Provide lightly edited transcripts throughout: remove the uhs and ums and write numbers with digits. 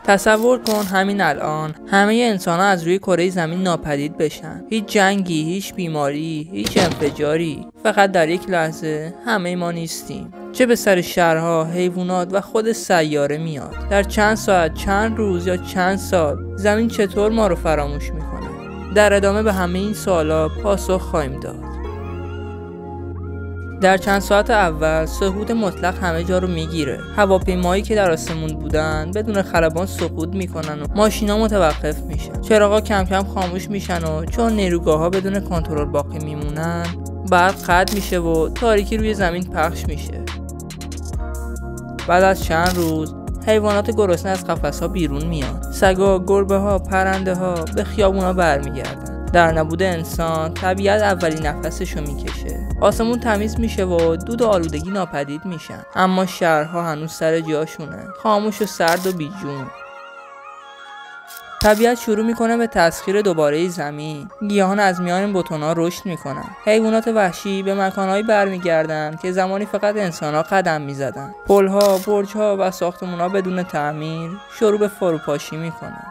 تصور کن همین الان همه انسان ها از روی کره زمین ناپدید بشن. هیچ جنگی، هیچ بیماری، هیچ انفجاری. فقط در یک لحظه همه ما نیستیم. چه به سر شهرها، حیوانات و خود سیاره میاد. در چند ساعت، چند روز یا چند سال زمین چطور ما رو فراموش میکنه؟ در ادامه به همه این سوالا پاسخ خواهیم داد. در چند ساعت اول سقوط مطلق همه جا رو میگیره. هواپیمایی که در آسمون بودن بدون خلبان سقوط میکنن و ماشینا متوقف میشن. چراغا کم کم خاموش میشن و چون نیروگاه‌ها بدون کنترل باقی میمونن، برق قطع میشه و تاریکی روی زمین پخش میشه. بعد از چند روز حیوانات گرسنه از قفس‌ها بیرون میان. سگا، گربه‌ها، پرنده‌ها به خیابونا برمیگردن. در نبود انسان طبیعت اولین نفسشو میکشه. آسمون تمیز میشه و دود و آلودگی ناپدید میشن. اما شهرها هنوز سر جاشونه، خاموش و سرد و بیجون. طبیعت شروع میکنه به تسخیر دوباره زمین. گیاهان از میان بتونا رشد میکنن. حیوانات وحشی به مکانهایی برمیگردن که زمانی فقط انسانها قدم میزدن. پلها، برجها و ساختمانها بدون تعمیر شروع به فروپاشی میکنن.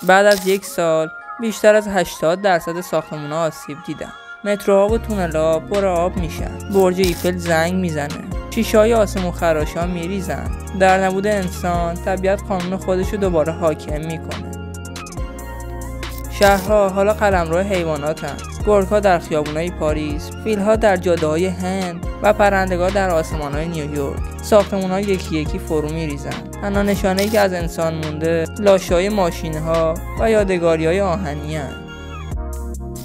بعد از یک سال بیشتر از 80% ساختمان‌ها آسیب دیدن. متروها و تونل‌ها پر آب میشن. برج ایفل زنگ میزنه. شیشه‌های آسمون خراشان میریزن. در نبود انسان طبیعت قانون خودشو دوباره حاکم میکنه. شهرها حالا قلمرو حیواناتن. گرگ‌ها در خیابونای پاریس، فیل‌ها در جاده‌های هند و پرندگان در آسمان‌های نیویورک. ساختمان‌ها یکی یکی فرو میریزن. تنها نشانه‌ای که از انسان مونده لاشه‌های ماشین‌ها و یادگاری‌های آهنی هستند.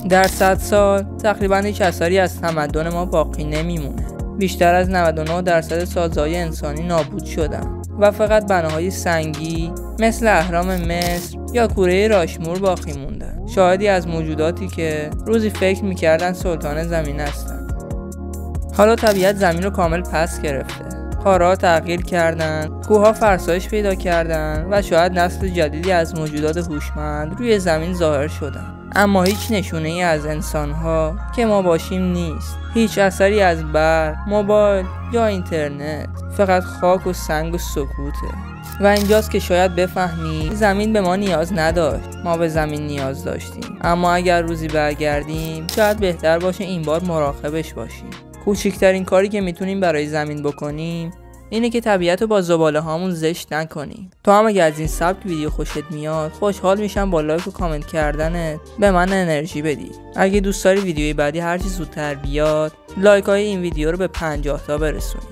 در 100 سال تقریباً هیچ اثری از تمدن ما باقی نمیمونه. بیشتر از 99% سازهای انسانی نابود شدن و فقط بناهای سنگی مثل اهرام مصر یا کوره راشمور باقی موندن. شاهدی از موجوداتی که روزی فکر میکردن سلطان زمین هستن. حالا طبیعت زمین رو کامل پس گرفته. خارها تغییر کردن، کوهها فرسایش پیدا کردن و شاید نسل جدیدی از موجودات هوشمند روی زمین ظاهر شدن. اما هیچ نشونه ای از انسان‌ها که ما باشیم نیست. هیچ اثری از برق، موبایل یا اینترنت. فقط خاک و سنگ و سکوته. و اینجاست که شاید بفهمی زمین به ما نیاز نداشت، ما به زمین نیاز داشتیم. اما اگر روزی برگردیم شاید بهتر باشه این بار مراقبش باشیم. کوچکترین کاری که میتونیم برای زمین بکنیم اینه که طبیعت رو با زباله هامون زشت نکنیم. تو هم اگه از این سبک ویدیو خوشت میاد خوشحال میشم با لایک و کامنت کردنت به من انرژی بدی. اگه دوست داری ویدیوی بعدی هرچی زودتر بیاد لایک های این ویدیو رو به 50 تا برسونی.